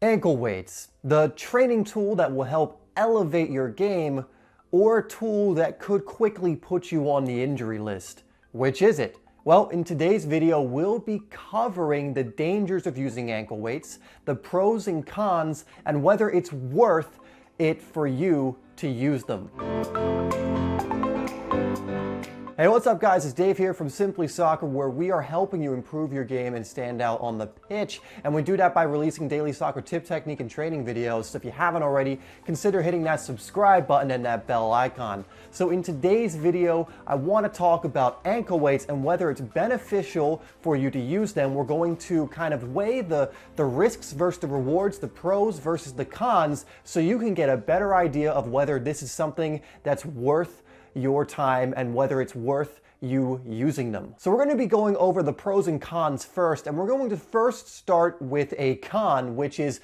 Ankle weights, the training tool that will help elevate your game, or a tool that could quickly put you on the injury list. Which is it? Well, in today's video, we'll be covering the dangers of using ankle weights, the pros and cons, and whether it's worth it for you to use them. Hey, what's up guys? It's Dave here from SimplySoccer, where we are helping you improve your game and stand out on the pitch. And we do that by releasing daily soccer tip, technique, and training videos. So if you haven't already, consider hitting that subscribe button and that bell icon. So in today's video, I want to talk about ankle weights and whether it's beneficial for you to use them. We're going to kind of weigh the risks versus the rewards, the pros versus the cons, so you can get a better idea of whether this is something that's worth your time and whether it's worth you using them. So we're going to be going over the pros and cons first, and we're going to first start with a con, which is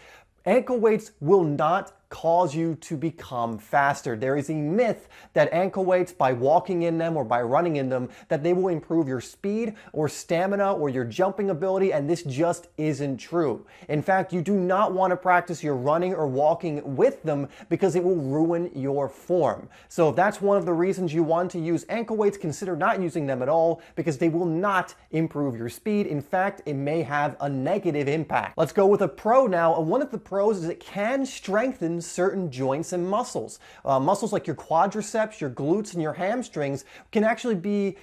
ankle weights will not cause you to become faster. There is a myth that ankle weights, by walking in them or by running in them, that they will improve your speed or stamina or your jumping ability, and this just isn't true. In fact, you do not want to practice your running or walking with them because it will ruin your form. So if that's one of the reasons you want to use ankle weights, consider not using them at all, because they will not improve your speed. In fact, it may have a negative impact. Let's go with a pro now, and one of the pros is it can strengthen certain joints and muscles. Muscles like your quadriceps, your glutes, and your hamstrings can actually be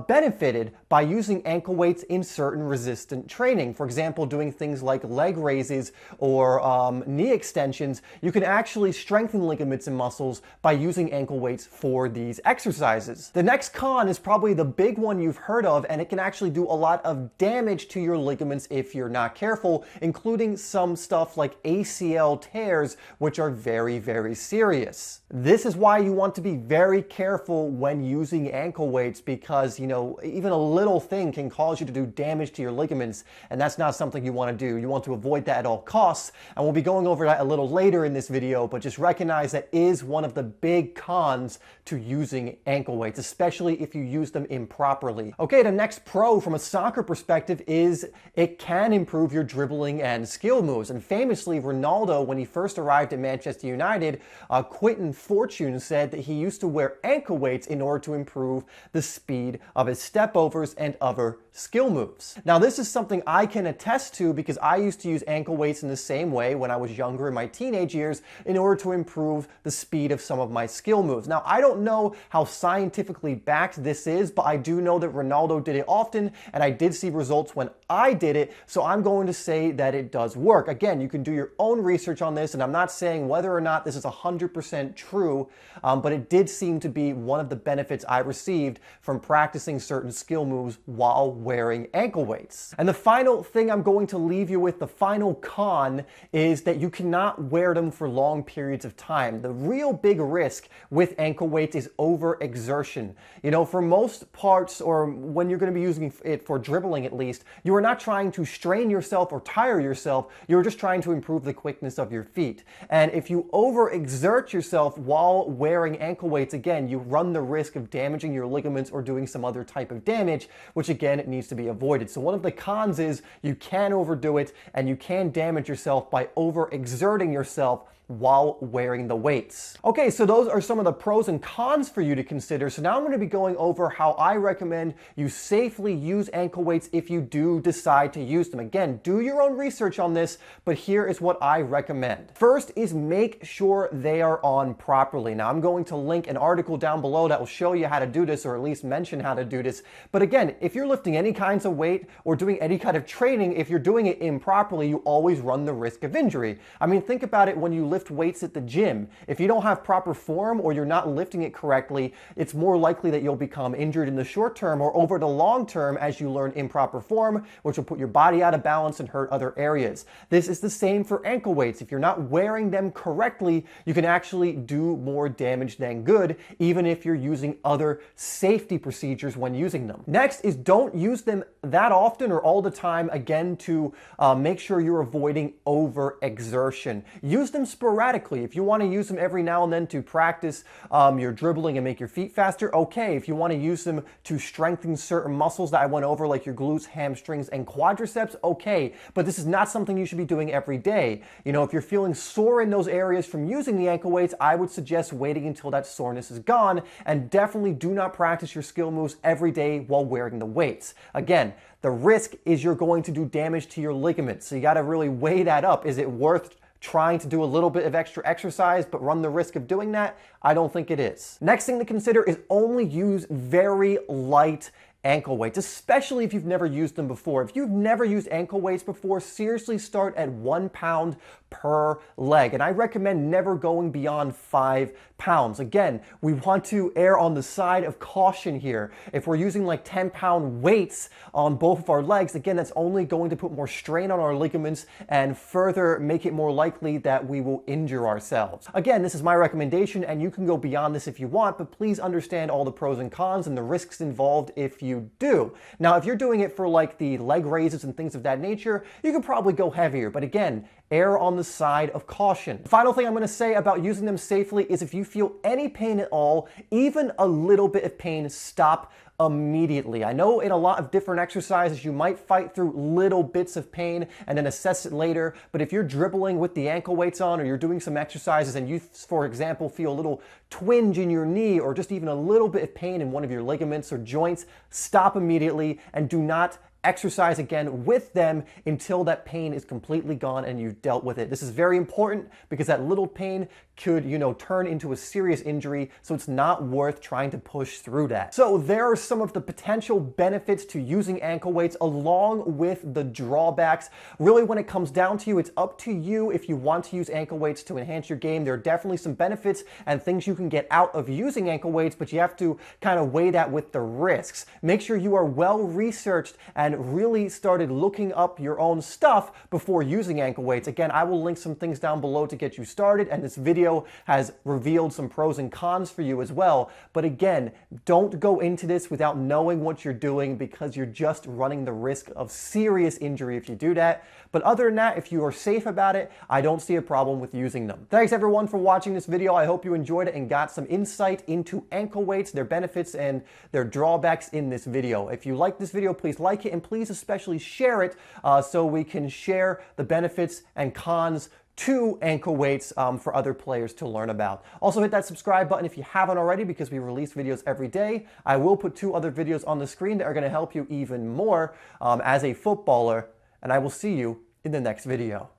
benefited by using ankle weights in certain resistant training. For example, doing things like leg raises or knee extensions, you can actually strengthen ligaments and muscles by using ankle weights for these exercises. The next con is probably the big one you've heard of, and it can actually do a lot of damage to your ligaments if you're not careful, including some stuff like ACL tears, which are very, very serious. This is why you want to be very careful when using ankle weights, because, you know, even a little thing can cause you to do damage to your ligaments, and that's not something you want to do. You want to avoid that at all costs, and we'll be going over that a little later in this video, but just recognize that is one of the big cons to using ankle weights, especially if you use them improperly. Okay, the next pro from a soccer perspective is it can improve your dribbling and skill moves, and famously, Ronaldo, when he first arrived at Manchester United, Quentin Fortune said that he used to wear ankle weights in order to improve the speed of his step overs and other skill moves. Now, this is something I can attest to because I used to use ankle weights in the same way when I was younger in my teenage years in order to improve the speed of some of my skill moves. Now, I don't know how scientifically backed this is, but I do know that Ronaldo did it often, and I did see results when I did it, so I'm going to say that it does work. Again, you can do your own research on this, and I'm not saying whether or not this is 100% true, but it did seem to be one of the benefits I received from practicing certain skill moves while wearing ankle weights. And the final thing I'm going to leave you with, the final con, is that you cannot wear them for long periods of time. The real big risk with ankle weights is overexertion. You know, for most parts, or when you're going to be using it for dribbling at least, you are not trying to strain yourself or tire yourself, you're just trying to improve the quickness of your feet. And if you overexert yourself while wearing ankle weights, again, you run the risk of damaging your ligaments or doing some other type of damage, which again, it needs to be avoided. So one of the cons is you can overdo it and you can damage yourself by overexerting yourself while wearing the weights. Okay, so those are some of the pros and cons for you to consider. So now I'm going to be going over how I recommend you safely use ankle weights if you do decide to use them. Again, do your own research on this, but here is what I recommend. First is make sure they are on properly. Now I'm going to link an article down below that will show you how to do this, or at least mention how to do this. But again, if you're lifting any kinds of weight or doing any kind of training, if you're doing it improperly, you always run the risk of injury. I mean, think about it when you lift weights at the gym. If you don't have proper form or you're not lifting it correctly, it's more likely that you'll become injured in the short term or over the long term as you learn improper form, which will put your body out of balance and hurt other areas. This is the same for ankle weights. If you're not wearing them correctly, you can actually do more damage than good, even if you're using other safety procedures when using them. Next is don't use use them that often or all the time, again, to make sure you're avoiding overexertion. Use them sporadically. If you want to use them every now and then to practice your dribbling and make your feet faster, okay. If you want to use them to strengthen certain muscles that I went over, like your glutes, hamstrings, and quadriceps, okay. But this is not something you should be doing every day. You know, if you're feeling sore in those areas from using the ankle weights, I would suggest waiting until that soreness is gone, and definitely do not practice your skill moves every day while wearing the weights. Again, the risk is you're going to do damage to your ligaments, so you got to really weigh that up. Is it worth trying to do a little bit of extra exercise but run the risk of doing that? I don't think it is. Next thing to consider is only use very light ankle weights, especially if you've never used them before. If you've never used ankle weights before, seriously start at 1 pound per leg. And I recommend never going beyond 5 pounds. Again, we want to err on the side of caution here. If we're using like 10-pound weights on both of our legs, again, that's only going to put more strain on our ligaments and further make it more likely that we will injure ourselves. Again, this is my recommendation, and you can go beyond this if you want, but please understand all the pros and cons and the risks involved if you do. Now, if you're doing it for like the leg raises and things of that nature, you could probably go heavier, but again, err on the side of caution. The final thing I'm going to say about using them safely is if you feel any pain at all, even a little bit of pain, stop immediately. I know in a lot of different exercises you might fight through little bits of pain and then assess it later, but if you're dribbling with the ankle weights on, or you're doing some exercises and you, for example, feel a little twinge in your knee or just even a little bit of pain in one of your ligaments or joints, stop immediately and do not exercise again with them until that pain is completely gone and you've dealt with it. This is very important because that little pain could, turn into a serious injury, so it's not worth trying to push through that. So there are some of the potential benefits to using ankle weights along with the drawbacks. Really, when it comes down to you, it's up to you if you want to use ankle weights to enhance your game. There are definitely some benefits and things you can get out of using ankle weights, but you have to kind of weigh that with the risks. Make sure you are well researched and really started looking up your own stuff before using ankle weights. Again, I will link some things down below to get you started, and this video has revealed some pros and cons for you as well. But again, don't go into this without knowing what you're doing, because you're just running the risk of serious injury if you do that. But other than that, if you are safe about it, I don't see a problem with using them. Thanks everyone for watching this video. I hope you enjoyed it and got some insight into ankle weights, their benefits and their drawbacks in this video. If you like this video, please like it, and please especially share it so we can share the benefits and cons to ankle weights for other players to learn about. Also hit that subscribe button if you haven't already, because we release videos every day. I will put 2 other videos on the screen that are going to help you even more as a footballer, and I will see you in the next video.